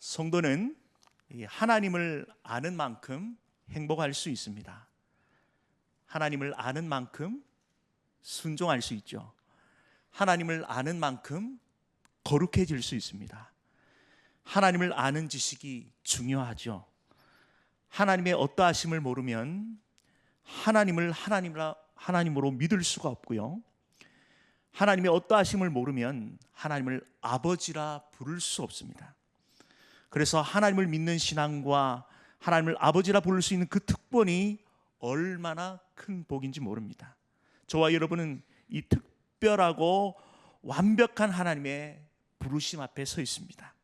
성도는 하나님을 아는 만큼 행복할 수 있습니다. 하나님을 아는 만큼 순종할 수 있죠. 하나님을 아는 만큼 거룩해질 수 있습니다. 하나님을 아는 지식이 중요하죠. 하나님의 어떠하심을 모르면 하나님을 하나님으로 믿을 수가 없고요. 하나님의 어떠하심을 모르면 하나님을 아버지라 부를 수 없습니다. 그래서 하나님을 믿는 신앙과 하나님을 아버지라 부를 수 있는 그 특권이 얼마나 큰 복인지 모릅니다. 저와 여러분은 이 특별하고 완벽한 하나님의 부르심 앞에 서 있습니다.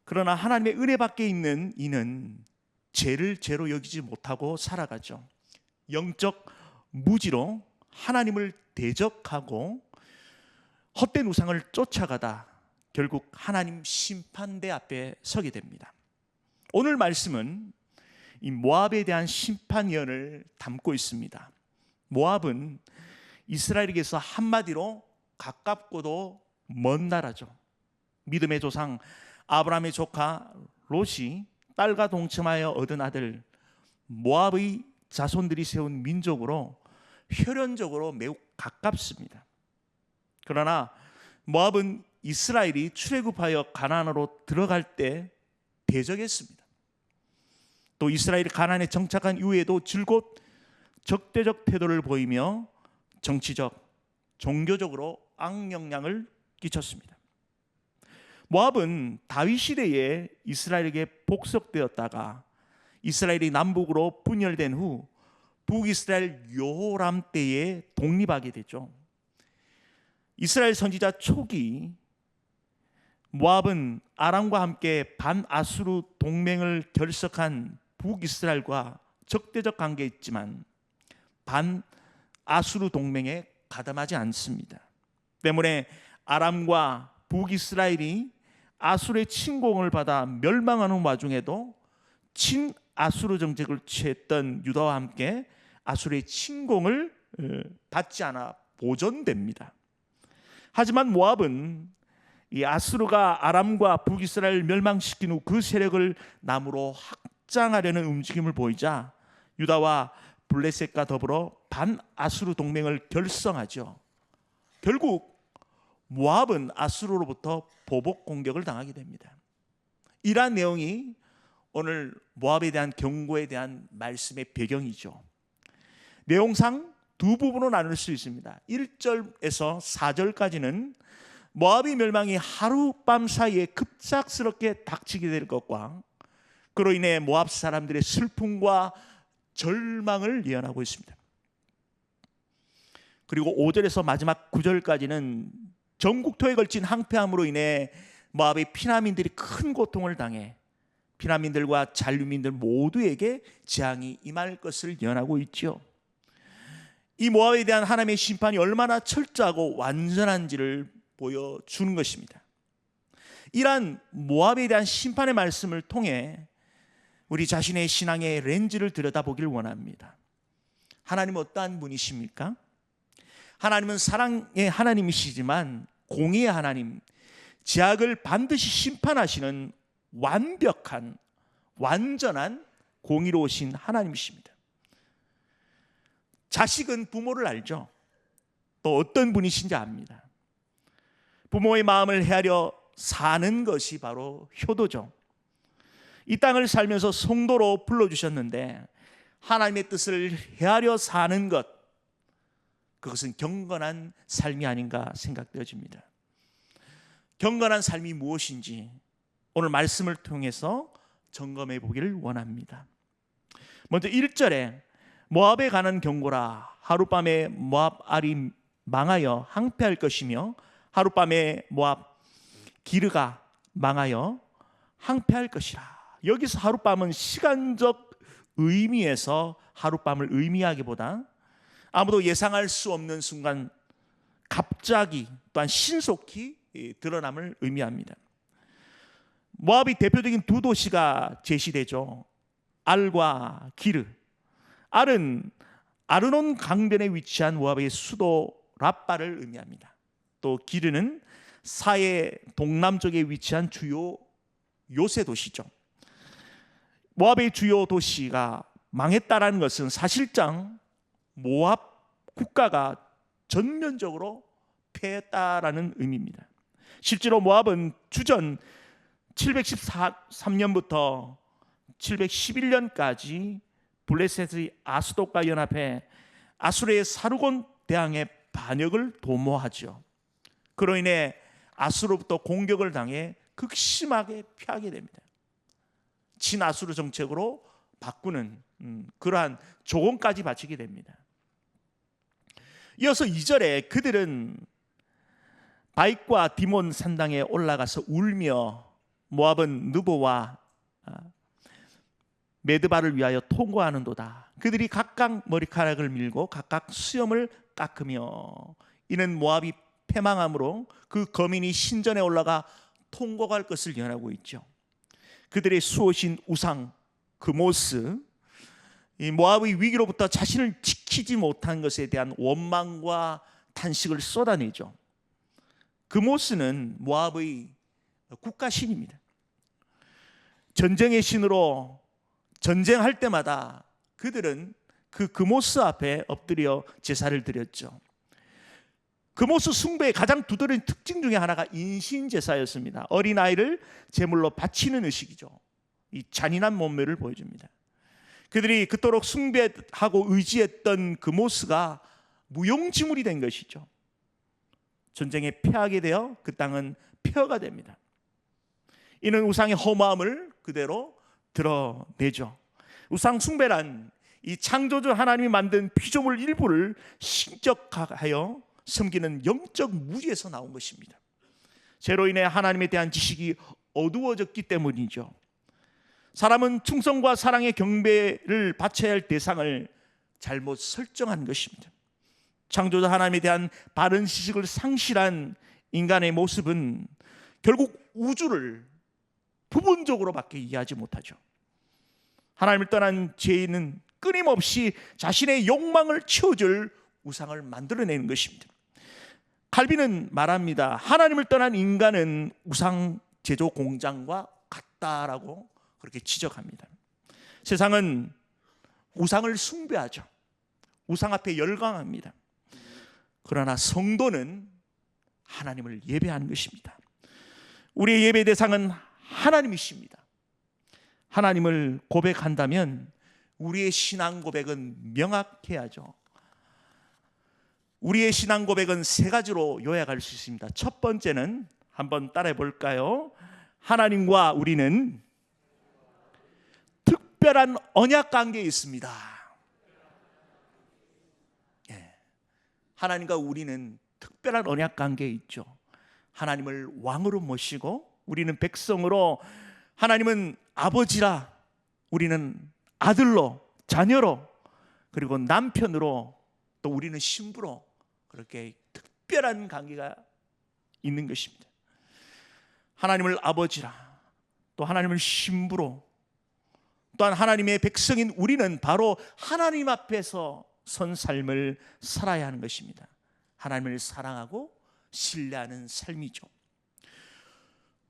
그러나 하나님의 은혜 밖에 있는 이는 죄를 죄로 여기지 못하고 살아가죠. 영적 무지로 하나님을 대적하고 헛된 우상을 쫓아가다 결국 하나님 심판대 앞에 서게 됩니다. 오늘 말씀은 이 모압에 대한 심판 예언을 담고 있습니다. 모압은 이스라엘에게서 한마디로 가깝고도 먼 나라죠. 믿음의 조상 아브라함의 조카 롯이 딸과 동침하여 얻은 아들 모압의 자손들이 세운 민족으로 혈연적으로 매우 가깝습니다. 그러나 모압은 이스라엘이 출애굽하여 가나안으로 들어갈 때 대적했습니다. 또 이스라엘이 가나안에 정착한 이후에도 줄곧 적대적 태도를 보이며 정치적, 종교적으로 악영향을 끼쳤습니다. 모압은 다윗 시대에 이스라엘에게 복속되었다가 이스라엘이 남북으로 분열된 후 북이스라엘 여호람 때에 독립하게 되죠. 이스라엘 선지자 초기 모압은 아람과 함께 반아수르 동맹을 결석한 북이스라엘과 적대적 관계에 있지만 반아수르 동맹에 가담하지 않습니다. 때문에 아람과 북이스라엘이 아수르의 침공을 받아 멸망하는 와중에도 친아수르 정책을 취했던 유다와 함께 아수르의 침공을 받지 않아 보존됩니다. 하지만 모압은 이 아수르가 아람과 북이스라엘을 멸망시킨 후 그 세력을 남으로 확장하려는 움직임을 보이자 유다와 블레셋과 더불어 반아수르 동맹을 결성하죠. 결국 모압은 아수르로부터 보복 공격을 당하게 됩니다. 이러한 내용이 오늘 모압에 대한 경고에 대한 말씀의 배경이죠. 내용상 두 부분으로 나눌 수 있습니다. 1절에서 4절까지는 모압의 멸망이 하룻밤 사이에 급작스럽게 닥치게 될 것과 그로 인해 모압 사람들의 슬픔과 절망을 예언하고 있습니다. 그리고 5절에서 마지막 9절까지는 전국토에 걸친 항폐함으로 인해 모압의 피난민들이 큰 고통을 당해 피난민들과 잔류민들 모두에게 재앙이 임할 것을 예언하고 있죠. 이 모압에 대한 하나님의 심판이 얼마나 철저하고 완전한지를 보여주는 것입니다. 이러한 모압에 대한 심판의 말씀을 통해 우리 자신의 신앙의 렌즈를 들여다보길 원합니다. 하나님은 어떠한 분이십니까? 하나님은 사랑의 하나님이시지만 공의의 하나님, 죄악을 반드시 심판하시는 완벽한, 완전한 공의로우신 하나님이십니다. 자식은 부모를 알죠. 또 어떤 분이신지 압니다. 부모의 마음을 헤아려 사는 것이 바로 효도죠. 이 땅을 살면서 성도로 불러주셨는데 하나님의 뜻을 헤아려 사는 것, 그것은 경건한 삶이 아닌가 생각되어집니다. 경건한 삶이 무엇인지 오늘 말씀을 통해서 점검해 보기를 원합니다. 먼저 1절에 모압에 관한 경고라. 하룻밤에 모압 알이 망하여 항폐할 것이며 하룻밤에 모압 기르가 망하여 항폐할 것이라. 여기서 하룻밤은 시간적 의미에서 하룻밤을 의미하기보다 아무도 예상할 수 없는 순간 갑자기 또한 신속히 드러남을 의미합니다. 모압의 대표적인 두 도시가 제시되죠. 알과 기르. 알은 아르논 강변에 위치한 모압의 수도 라빠를 의미합니다. 또 기르는 사해 동남쪽에 위치한 주요 요새 도시죠. 모압의 주요 도시가 망했다라는 것은 사실상 모압 국가가 전면적으로 패했다라는 의미입니다. 실제로 모압은 주전 713년부터 711년까지 블레셋의 아스돗과 연합해 아수르의 사르곤 대왕의 반역을 도모하죠. 그로 인해 아수르로부터 공격을 당해 극심하게 패하게 됩니다. 친아수르 정책으로 바꾸는 그러한 조언까지 바치게 됩니다. 이어서 2절에 그들은 바익과 디몬 산당에 올라가서 울며 모압은 느보와 메드바를 위하여 통고하는도다. 그들이 각각 머리카락을 밀고 각각 수염을 깎으며 이는 모압이 패망함으로 그 거민이 신전에 올라가 통곡할 것을 예언하고 있죠. 그들의 수호신 우상 그모스, 이 모압의 위기로부터 자신을 지키지 못한 것에 대한 원망과 탄식을 쏟아내죠. 그모스는 모압의 국가신입니다. 전쟁의 신으로 전쟁할 때마다 그들은 그 그모스 앞에 엎드려 제사를 드렸죠. 그모스 숭배의 가장 두드러진 특징 중에 하나가 인신제사였습니다. 어린아이를 제물로 바치는 의식이죠. 이 잔인한 몸매를 보여줍니다. 그들이 그토록 숭배하고 의지했던 그모스가 무용지물이 된 것이죠. 전쟁에 패하게 되어 그 땅은 폐허가 됩니다. 이는 우상의 허무함을 그대로 드러내죠. 우상 숭배란 이 창조주 하나님이 만든 피조물 일부를 신격하여 섬기는 영적 무지에서 나온 것입니다. 죄로 인해 하나님에 대한 지식이 어두워졌기 때문이죠. 사람은 충성과 사랑의 경배를 바쳐야 할 대상을 잘못 설정한 것입니다. 창조주 하나님에 대한 바른 지식을 상실한 인간의 모습은 결국 우주를 부분적으로밖에 이해하지 못하죠. 하나님을 떠난 죄인은 끊임없이 자신의 욕망을 채워줄 우상을 만들어내는 것입니다. 칼빈은 말합니다. 하나님을 떠난 인간은 우상 제조 공장과 같다라고 그렇게 지적합니다. 세상은 우상을 숭배하죠. 우상 앞에 열광합니다. 그러나 성도는 하나님을 예배하는 것입니다. 우리의 예배 대상은 하나님이십니다. 하나님을 고백한다면 우리의 신앙 고백은 명확해야죠. 우리의 신앙 고백은 세 가지로 요약할 수 있습니다. 첫 번째는 한번 따라해 볼까요? 하나님과 우리는 특별한 언약 관계에 있습니다. 하나님과 우리는 특별한 언약 관계에 있죠. 하나님을 왕으로 모시고 우리는 백성으로, 하나님은 아버지라 우리는 아들로, 자녀로, 그리고 남편으로, 또 우리는 신부로 그렇게 특별한 관계가 있는 것입니다. 하나님을 아버지라, 또 하나님을 신부로, 또한 하나님의 백성인 우리는 바로 하나님 앞에서 선 삶을 살아야 하는 것입니다. 하나님을 사랑하고 신뢰하는 삶이죠.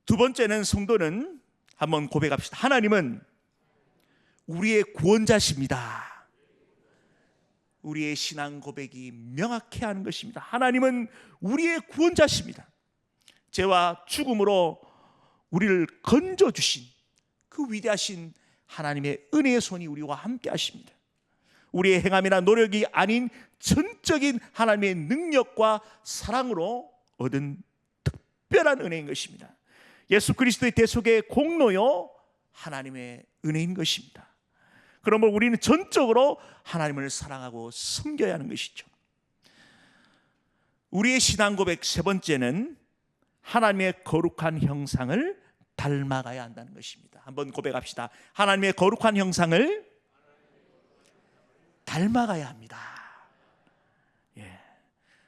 두 번째는 성도는 한번 고백합시다. 하나님은 우리의 구원자십니다. 우리의 신앙 고백이 명확해야 하는 것입니다. 하나님은 우리의 구원자십니다. 죄와 죽음으로 우리를 건져주신 그 위대하신 하나님의 은혜의 손이 우리와 함께 하십니다. 우리의 행함이나 노력이 아닌 전적인 하나님의 능력과 사랑으로 얻은 특별한 은혜인 것입니다. 예수 그리스도의 대속의 공로요 하나님의 은혜인 것입니다. 그러므로 우리는 전적으로 하나님을 사랑하고 섬겨야 하는 것이죠. 우리의 신앙 고백 세 번째는 하나님의 거룩한 형상을 닮아가야 한다는 것입니다. 한번 고백합시다. 하나님의 거룩한 형상을 닮아가야 합니다.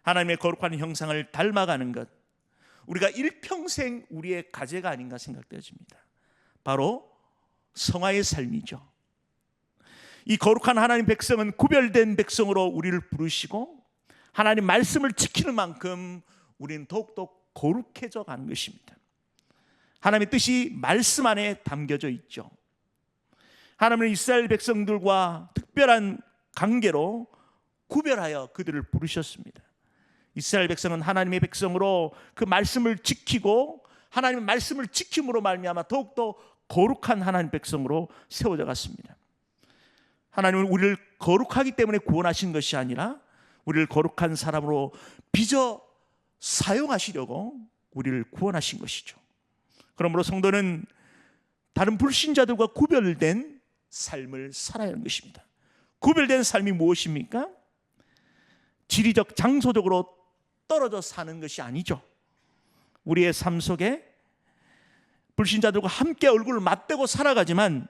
하나님의 거룩한 형상을 닮아가는 것, 우리가 일평생 우리의 과제가 아닌가 생각되어집니다. 바로 성화의 삶이죠. 이 거룩한 하나님 백성은 구별된 백성으로 우리를 부르시고 하나님 말씀을 지키는 만큼 우리는 더욱더 거룩해져 가는 것입니다. 하나님의 뜻이 말씀 안에 담겨져 있죠. 하나님은 이스라엘 백성들과 특별한 관계로 구별하여 그들을 부르셨습니다. 이스라엘 백성은 하나님의 백성으로 그 말씀을 지키고 하나님의 말씀을 지킴으로 말미암아 더욱더 거룩한 하나님 백성으로 세워져 갔습니다. 하나님은 우리를 거룩하기 때문에 구원하신 것이 아니라 우리를 거룩한 사람으로 빚어 사용하시려고 우리를 구원하신 것이죠. 그러므로 성도는 다른 불신자들과 구별된 삶을 살아야 하는 것입니다. 구별된 삶이 무엇입니까? 지리적, 장소적으로 떨어져 사는 것이 아니죠. 우리의 삶 속에 불신자들과 함께 얼굴을 맞대고 살아가지만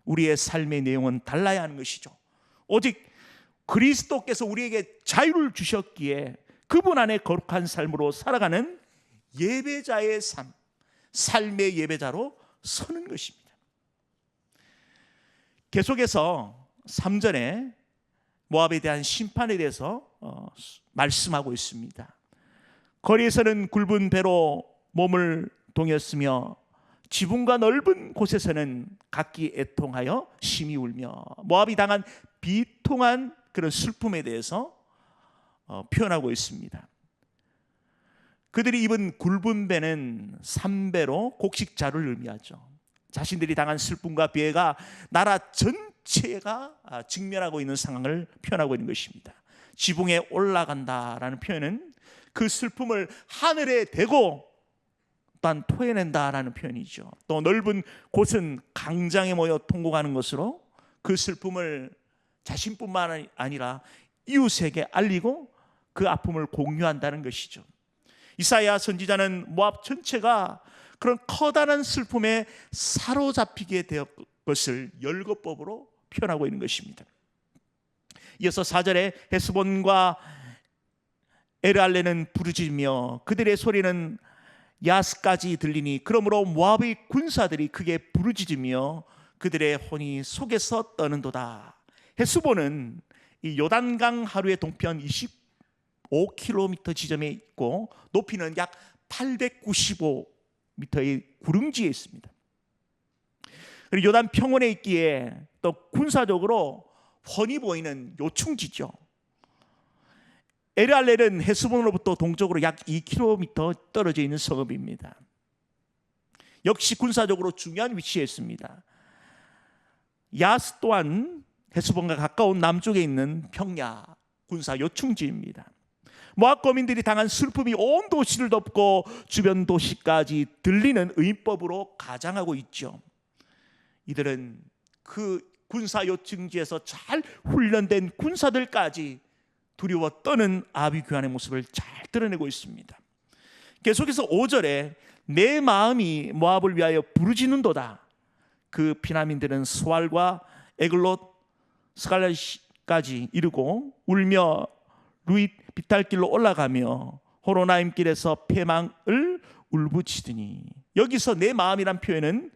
우리의 삶의 내용은 달라야 하는 것이죠. 오직 그리스도께서 우리에게 자유를 주셨기에 그분 안에 거룩한 삶으로 살아가는 예배자의 삶, 삶의 예배자로 서는 것입니다. 계속해서 3절에 모압에 대한 심판에 대해서 말씀하고 있습니다. 거리에서는 굵은 배로 몸을 동였으며 지붕과 넓은 곳에서는 각기 애통하여 심히 울며, 모압이 당한 비통한 그런 슬픔에 대해서 표현하고 있습니다. 그들이 입은 굵은 배는 3배로 곡식자를 의미하죠. 자신들이 당한 슬픔과 비애가 나라 전체가 직면하고 있는 상황을 표현하고 있는 것입니다. 지붕에 올라간다라는 표현은 그 슬픔을 하늘에 대고 또한 토해낸다라는 표현이죠. 또 넓은 곳은 강장에 모여 통곡하는 것으로 그 슬픔을 자신뿐만 아니라 이웃에게 알리고 그 아픔을 공유한다는 것이죠. 이사야 선지자는 모압 전체가 그런 커다란 슬픔에 사로잡히게 되었 것을 열거법으로 표현하고 있는 것입니다. 이어서 4절에 헤스본과 에르알레는 부르짖으며 그들의 소리는 야스까지 들리니 그러므로 모압의 군사들이 크게 부르짖으며 그들의 혼이 속에서 떠는도다. 헤스본은 이 요단강 하류의 동편 25km 지점에 있고 높이는 약 895m의 구릉지에 있습니다. 그리고 요단 평원에 있기에 또 군사적으로 훤히 보이는 요충지죠. 에르알렐은 헤스본으로부터 동쪽으로 약 2km 떨어져 있는 성읍입니다. 역시 군사적으로 중요한 위치에 있습니다. 야스 또한 헤스본과 가까운 남쪽에 있는 평야 군사 요충지입니다. 모압 거민들이 당한 슬픔이 온 도시를 덮고 주변 도시까지 들리는 의인법으로 가장하고 있죠. 이들은 그 군사 요충지에서 잘 훈련된 군사들까지 두려워 떠는 아비규환의 모습을 잘 드러내고 있습니다. 계속해서 5절에 내 마음이 모압을 위하여 부르짖는도다. 그 피난민들은 스왈과 에글롯 스갈라시까지 이르고 울며 루잇 비탈길로 올라가며 호로나임 길에서 패망을 울부짖으니, 여기서 내 마음이란 표현은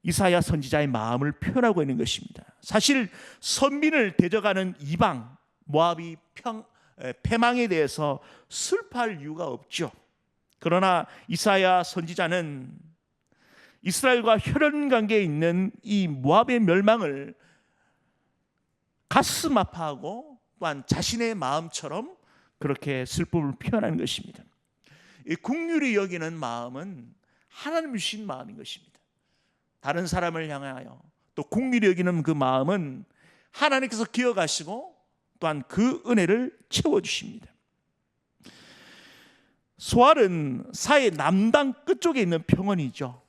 이사야 선지자의 마음을 표현하고 있는 것입니다. 사실 선민을 대적하는 이방 모압이 패망에 대해서 슬퍼할 이유가 없죠. 그러나 이사야 선지자는 이스라엘과 혈연 관계에 있는 이 모압의 멸망을 가슴 아파하고 또한 자신의 마음처럼 그렇게 슬픔을 표현하는 것입니다. 이 긍휼히 여기는 마음은 하나님 주신 마음인 것입니다. 다른 사람을 향하여 또 긍휼히 여기는 그 마음은 하나님께서 기억하시고 또한 그 은혜를 채워주십니다. 소알은 사해 남단 끝쪽에 있는 평원이죠.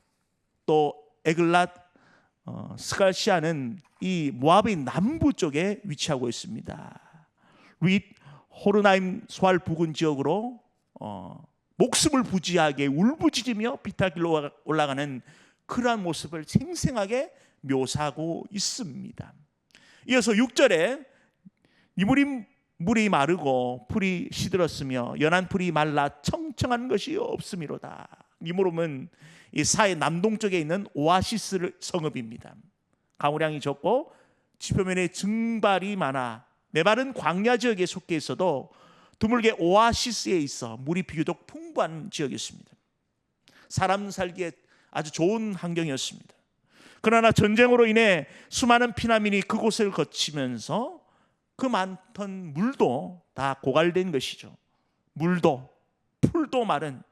또 에글랏 스갈시아는 이 모압의 남부 쪽에 위치하고 있습니다. 루잇 호르나임 소알 부근 지역으로 목숨을 부지하게 울부짖으며 비탈길로 올라가는 그러한 모습을 생생하게 묘사하고 있습니다. 이어서 6절에 물이 마르고 풀이 시들었으며 연한 풀이 말라 청청한 것이 없음이로다. 니무름은 이 사해 남동쪽에 있는 오아시스 성읍입니다. 강우량이 적고 지표면에 증발이 많아 메마른 광야 지역에 속해 있어도 드물게 오아시스에 있어 물이 비교적 풍부한 지역이었습니다. 사람 살기에 아주 좋은 환경이었습니다. 그러나 전쟁으로 인해 수많은 피난민이 그곳을 거치면서 그 많던 물도 다 고갈된 것이죠. 물도 풀도 마른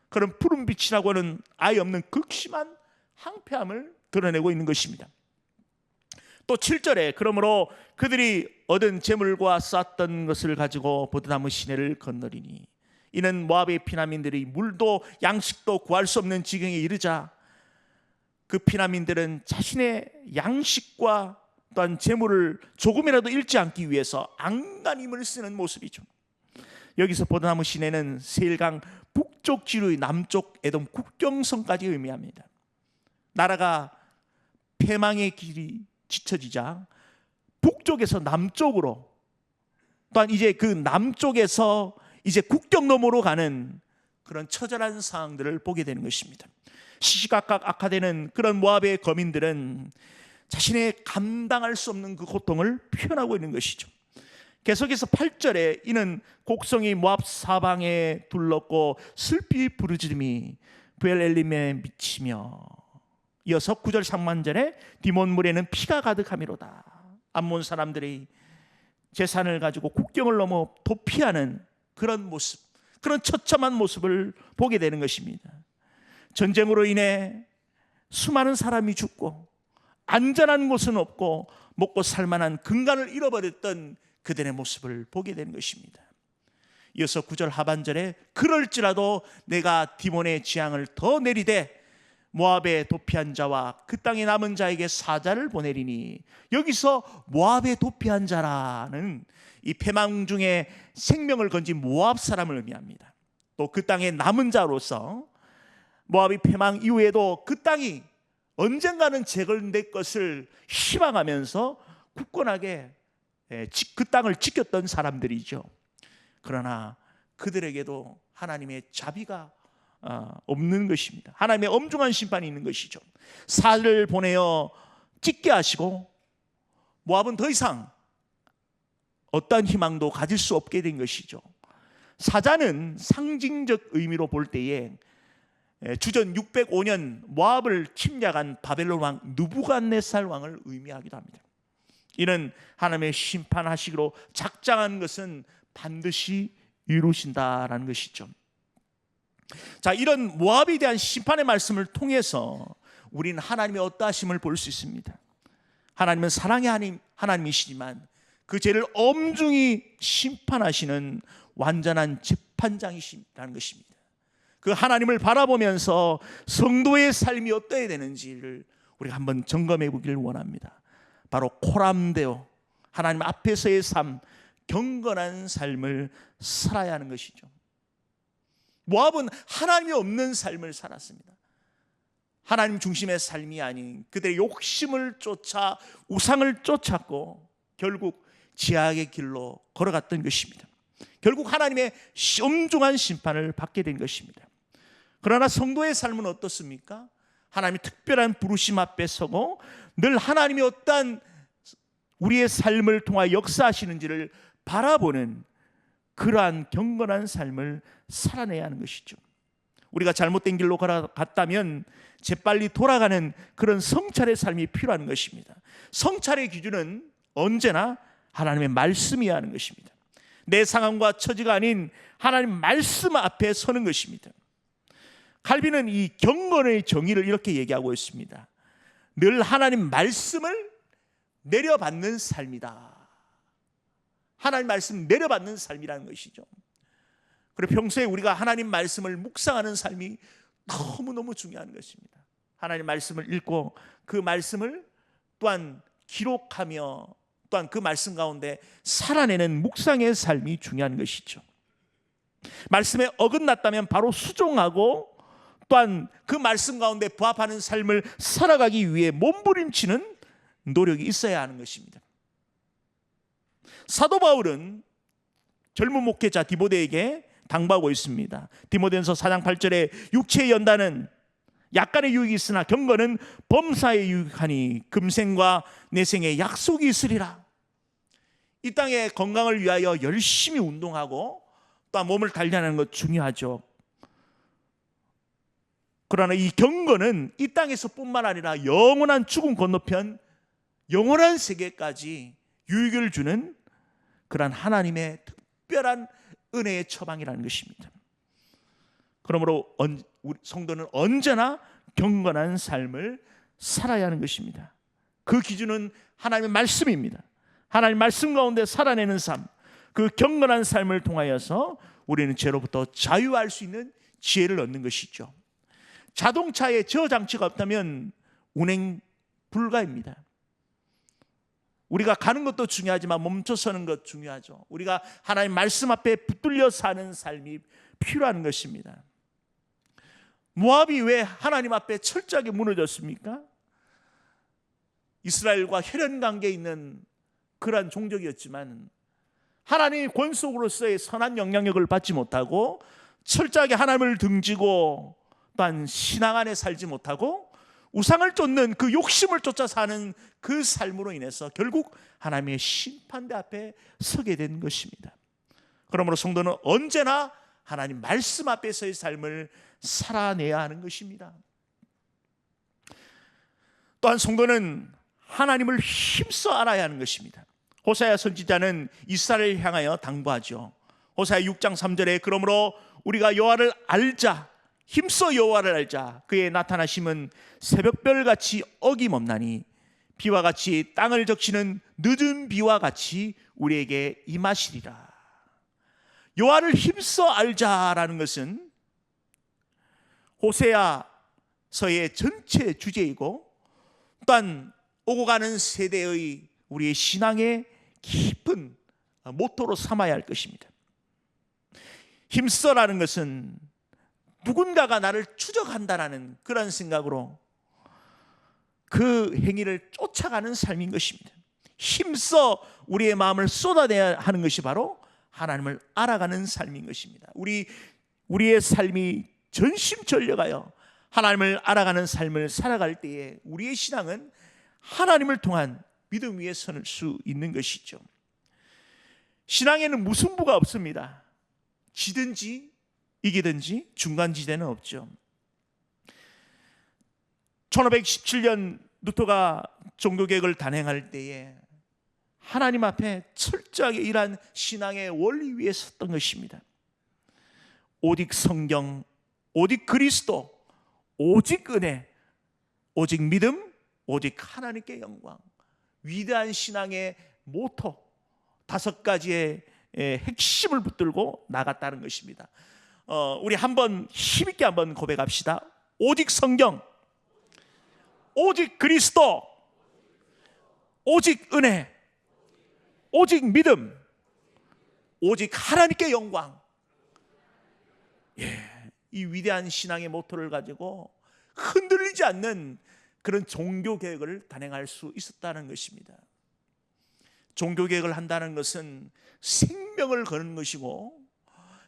그런 푸른 빛이라고는 아예 없는 극심한 황폐함을 드러내고 있는 것입니다. 또 7절에 그러므로 그들이 얻은 재물과 쌓았던 것을 가지고 버드나무 시내를 건너리니 이는 모압의 피난민들이 물도 양식도 구할 수 없는 지경에 이르자 그 피난민들은 자신의 양식과 또한 재물을 조금이라도 잃지 않기 위해서 안간힘을 쓰는 모습이죠. 여기서 버드나무 시내는 세일강 북쪽 지류의 남쪽 에돔 국경선까지 의미합니다. 나라가 패망의 길이 지쳐지자 북쪽에서 남쪽으로 또한 이제 그 남쪽에서 이제 국경 너머로 가는 그런 처절한 상황들을 보게 되는 것입니다. 시시각각 악화되는 그런 모압의 거민들은 자신의 감당할 수 없는 그 고통을 표현하고 있는 것이죠. 계속해서 8절에 이는 곡성이 모압 사방에 둘렀고 슬피 부르짖음이 브엘엘림에 미치며, 이어서 9절 상반절에 디몬물에는 피가 가득하미로다. 암몬 사람들이 재산을 가지고 국경을 넘어 도피하는 그런 모습, 그런 처참한 모습을 보게 되는 것입니다. 전쟁으로 인해 수많은 사람이 죽고 안전한 곳은 없고 먹고 살만한 근간을 잃어버렸던 그들의 모습을 보게 되는 것입니다. 이어서 9절 하반절에 그럴지라도 내가 디몬의 재앙을 더 내리되 모압에 도피한 자와 그 땅에 남은 자에게 사자를 보내리니, 여기서 모압에 도피한 자라는 이 패망 중에 생명을 건진 모압 사람을 의미합니다. 또 그 땅에 남은 자로서 모압이 패망 이후에도 그 땅이 언젠가는 재건될 것을 희망하면서 굳건하게 그 땅을 지켰던 사람들이죠. 그러나 그들에게도 하나님의 자비가 없는 것입니다. 하나님의 엄중한 심판이 있는 것이죠. 사를 보내어 찢게 하시고 모압은 더 이상 어떠한 희망도 가질 수 없게 된 것이죠. 사자는 상징적 의미로 볼 때에 주전 605년 모압을 침략한 바벨론 왕 느부갓네살 왕을 의미하기도 합니다. 이는 하나님의 심판하시기로 작정한 것은 반드시 이루신다라는 것이죠. 자, 이런 모압에 대한 심판의 말씀을 통해서 우리는 하나님의 어떠하심을 볼 수 있습니다. 하나님은 사랑의 하나님이시지만 그 죄를 엄중히 심판하시는 완전한 재판장이시라는 것입니다. 그 하나님을 바라보면서 성도의 삶이 어떠해야 되는지를 우리가 한번 점검해 보기를 원합니다. 바로 코람데오, 하나님 앞에서의 삶, 경건한 삶을 살아야 하는 것이죠. 모압은 하나님이 없는 삶을 살았습니다. 하나님 중심의 삶이 아닌 그들의 욕심을 쫓아 우상을 쫓았고 결국 지악의 길로 걸어갔던 것입니다. 결국 하나님의 엄중한 심판을 받게 된 것입니다. 그러나 성도의 삶은 어떻습니까? 하나님의 특별한 부르심 앞에 서고 늘 하나님이 어떠한 우리의 삶을 통하여 역사하시는지를 바라보는 그러한 경건한 삶을 살아내야 하는 것이죠. 우리가 잘못된 길로 걸어갔다면 재빨리 돌아가는 그런 성찰의 삶이 필요한 것입니다. 성찰의 기준은 언제나 하나님의 말씀이어야 하는 것입니다. 내 상황과 처지가 아닌 하나님 말씀 앞에 서는 것입니다. 칼빈은 이 경건의 정의를 이렇게 얘기하고 있습니다. 늘 하나님 말씀을 내려받는 삶이다. 하나님 말씀 내려받는 삶이라는 것이죠. 그리고 평소에 우리가 하나님 말씀을 묵상하는 삶이 너무너무 중요한 것입니다. 하나님 말씀을 읽고 그 말씀을 또한 기록하며 또한 그 말씀 가운데 살아내는 묵상의 삶이 중요한 것이죠. 말씀에 어긋났다면 바로 수정하고 또한 그 말씀 가운데 부합하는 삶을 살아가기 위해 몸부림치는 노력이 있어야 하는 것입니다. 사도 바울은 젊은 목회자 디모데에게 당부하고 있습니다. 디모데전서 4장 8절에 육체의 연단은 약간의 유익이 있으나 경건은 범사에 유익하니 금생과 내생에 약속이 있으리라. 이 땅의 건강을 위하여 열심히 운동하고 또 몸을 단련하는 것 중요하죠. 그러나 이 경건은 이 땅에서뿐만 아니라 영원한 죽음 건너편 영원한 세계까지 유익을 주는 그러한 하나님의 특별한 은혜의 처방이라는 것입니다. 그러므로 우리 성도는 언제나 경건한 삶을 살아야 하는 것입니다. 그 기준은 하나님의 말씀입니다. 하나님 말씀 가운데 살아내는 삶, 그 경건한 삶을 통하여서 우리는 죄로부터 자유할 수 있는 지혜를 얻는 것이죠. 자동차에 저장치가 없다면 운행 불가입니다. 우리가 가는 것도 중요하지만 멈춰서는 것 중요하죠. 우리가 하나님 말씀 앞에 붙들려 사는 삶이 필요한 것입니다. 모압이 왜 하나님 앞에 철저하게 무너졌습니까? 이스라엘과 혈연 관계에 있는 그러한 종족이었지만 하나님의 권속으로서의 선한 영향력을 받지 못하고 철저하게 하나님을 등지고 또한 신앙 안에 살지 못하고 우상을 쫓는 그 욕심을 쫓아 사는 그 삶으로 인해서 결국 하나님의 심판대 앞에 서게 된 것입니다. 그러므로 성도는 언제나 하나님 말씀 앞에서의 삶을 살아내야 하는 것입니다. 또한 성도는 하나님을 힘써 알아야 하는 것입니다. 호세아 선지자는 이스라엘을 향하여 당부하죠. 호세아 6장 3절에 그러므로 우리가 여호와를 알자, 힘써 여호와를 알자. 그의 나타나심은 새벽별같이 어김없나니 비와 같이 땅을 적시는 늦은 비와 같이 우리에게 임하시리라. 여호와를 힘써 알자라는 것은 호세아서의 전체 주제이고 또한 오고 가는 세대의 우리의 신앙의 깊은 모토로 삼아야 할 것입니다. 힘써라는 것은 누군가가 나를 추적한다라는 그런 생각으로 그 행위를 쫓아가는 삶인 것입니다. 힘써 우리의 마음을 쏟아내야 하는 것이 바로 하나님을 알아가는 삶인 것입니다. 우리의 삶이 전심전력하여 하나님을 알아가는 삶을 살아갈 때에 우리의 신앙은 하나님을 통한 믿음 위에 설 수 있는 것이죠. 신앙에는 무승부가 없습니다. 지든지 이기든지 중간지대는 없죠. 1517년 루터가 종교개혁을 단행할 때에 하나님 앞에 철저하게 일한 신앙의 원리 위에 섰던 것입니다. 오직 성경, 오직 그리스도, 오직 은혜, 오직 믿음, 오직 하나님께 영광. 위대한 신앙의 모토 5가지의 핵심을 붙들고 나갔다는 것입니다. 우리 한번 힘있게 한번 고백합시다. 오직 성경, 오직 그리스도, 오직 은혜, 오직 믿음, 오직 하나님께 영광. 이 위대한 신앙의 모토를 가지고 흔들리지 않는 그런 종교개혁을 단행할 수 있었다는 것입니다. 종교개혁을 한다는 것은 생명을 거는 것이고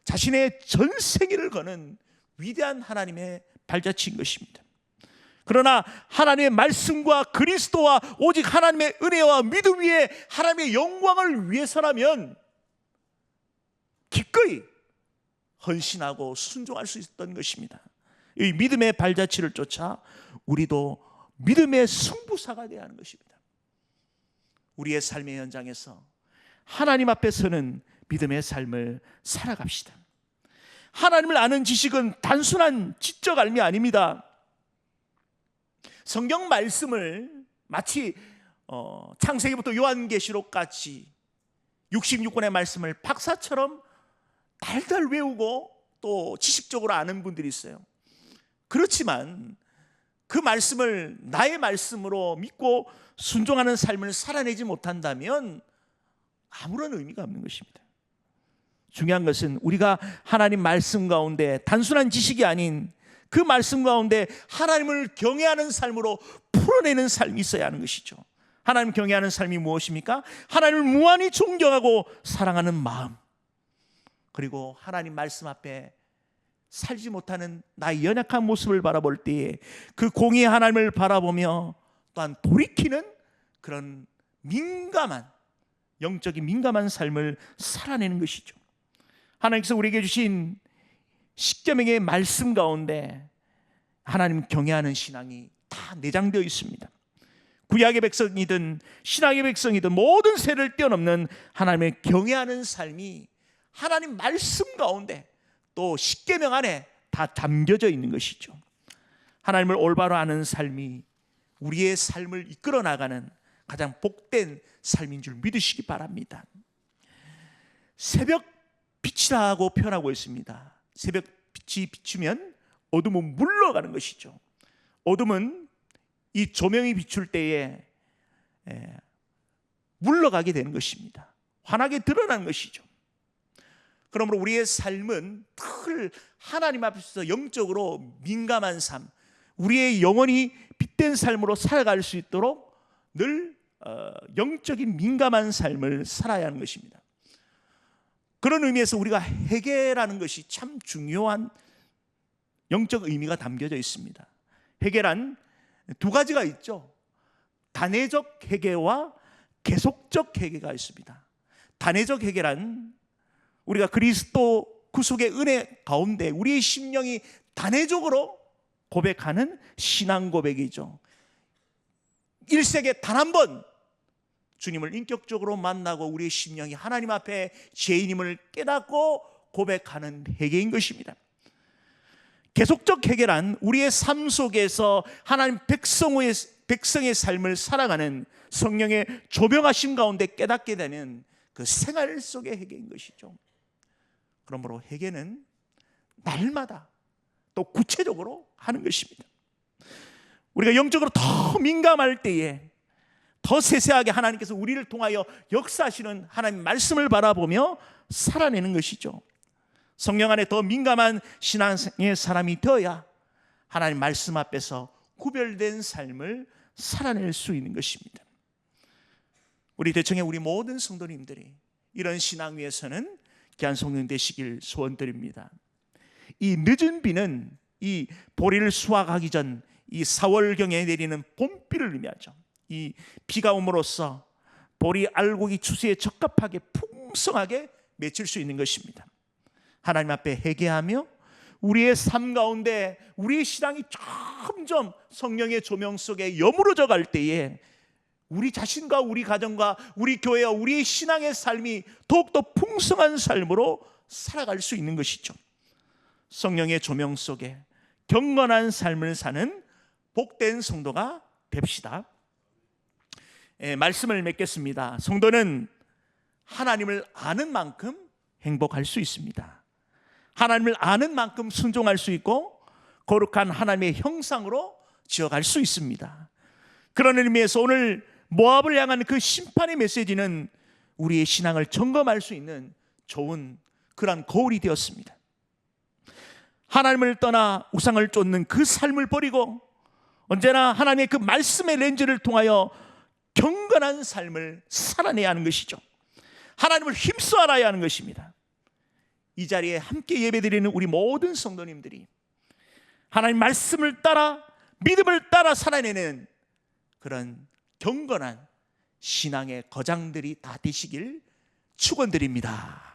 자신의 전생일을 거는 위대한 하나님의 발자취인 것입니다. 그러나 하나님의 말씀과 그리스도와 오직 하나님의 은혜와 믿음 위에 하나님의 영광을 위해서라면 기꺼이 헌신하고 순종할 수 있었던 것입니다. 이 믿음의 발자취를 쫓아 우리도 믿음의 승부사가 되어야 하는 것입니다. 우리의 삶의 현장에서 하나님 앞에 서는 믿음의 삶을 살아갑시다. 하나님을 아는 지식은 단순한 지적 알미 아닙니다. 성경 말씀을 마치 창세기부터 요한계시록까지 66권의 말씀을 박사처럼 달달 외우고 또 지식적으로 아는 분들이 있어요. 그렇지만 그 말씀을 나의 말씀으로 믿고 순종하는 삶을 살아내지 못한다면 아무런 의미가 없는 것입니다. 중요한 것은 우리가 하나님 말씀 가운데 단순한 지식이 아닌 그 말씀 가운데 하나님을 경외하는 삶으로 풀어내는 삶이 있어야 하는 것이죠. 하나님 경외하는 삶이 무엇입니까? 하나님을 무한히 존경하고 사랑하는 마음, 그리고 하나님 말씀 앞에 살지 못하는 나의 연약한 모습을 바라볼 때에 그 공의의 하나님을 바라보며 또한 돌이키는 그런 민감한, 영적인 민감한 삶을 살아내는 것이죠. 하나님께서 우리에게 주신 십계명의 말씀 가운데 하나님 경외하는 신앙이 다 내장되어 있습니다. 구약의 백성이든 신약의 백성이든 모든 세를 뛰어넘는 하나님을 경외하는 삶이 하나님 말씀 가운데 또 십계명 안에 다 담겨져 있는 것이죠. 하나님을 올바로 아는 삶이 우리의 삶을 이끌어 나가는 가장 복된 삶인 줄 믿으시기 바랍니다. 새벽 빛이라고 표현하고 있습니다. 새벽 빛이 비추면 어둠은 물러가는 것이죠. 어둠은 이 조명이 비출 때에 물러가게 되는 것입니다. 환하게 드러나는 것이죠. 그러므로 우리의 삶은 늘 하나님 앞에서 영적으로 민감한 삶, 우리의 영혼이 빛된 삶으로 살아갈 수 있도록 늘 영적인 민감한 삶을 살아야 하는 것입니다. 그런 의미에서 우리가 회개라는 것이 참 중요한 영적 의미가 담겨져 있습니다. 회개란 두 가지가 있죠. 단회적 회개와 계속적 회개가 있습니다. 단회적 회개란 우리가 그리스도 구속의 은혜 가운데 우리의 심령이 단회적으로 고백하는 신앙 고백이죠. 일생에 단 한 번 주님을 인격적으로 만나고 우리의 심령이 하나님 앞에 죄인임을 깨닫고 고백하는 회개인 것입니다. 계속적 회개란 우리의 삶 속에서 하나님 백성의 삶을 살아가는 성령의 조명하심 가운데 깨닫게 되는 그 생활 속의 회개인 것이죠. 그러므로 회개는 날마다 또 구체적으로 하는 것입니다. 우리가 영적으로 더 민감할 때에 더 세세하게 하나님께서 우리를 통하여 역사하시는 하나님 말씀을 바라보며 살아내는 것이죠. 성령 안에 더 민감한 신앙의 사람이 되어야 하나님 말씀 앞에서 구별된 삶을 살아낼 수 있는 것입니다. 우리 대청의 우리 모든 성도님들이 이런 신앙 위에서는 귀한 성령 되시길 소원드립니다. 이 늦은 비는 이 보리를 수확하기 전 이 4월경에 내리는 봄비를 의미하죠. 이 비가 옴으로써 보리 알곡이 추수에 적합하게 풍성하게 맺힐 수 있는 것입니다. 하나님 앞에 회개하며 우리의 삶 가운데 우리의 신앙이 점점 성령의 조명 속에 여무러져 갈 때에 우리 자신과 우리 가정과 우리 교회와 우리의 신앙의 삶이 더욱더 풍성한 삶으로 살아갈 수 있는 것이죠. 성령의 조명 속에 경건한 삶을 사는 복된 성도가 됩시다. 말씀을 맺겠습니다. 성도는 하나님을 아는 만큼 행복할 수 있습니다. 하나님을 아는 만큼 순종할 수 있고 거룩한 하나님의 형상으로 지어갈 수 있습니다. 그런 의미에서 오늘 모압을 향한 그 심판의 메시지는 우리의 신앙을 점검할 수 있는 좋은 그런 거울이 되었습니다. 하나님을 떠나 우상을 쫓는 그 삶을 버리고 언제나 하나님의 그 말씀의 렌즈를 통하여 경건한 삶을 살아내야 하는 것이죠. 하나님을 힘써 알아야 하는 것입니다. 이 자리에 함께 예배드리는 우리 모든 성도님들이 하나님 말씀을 따라 믿음을 따라 살아내는 그런 경건한 신앙의 거장들이 다 되시길 축원드립니다.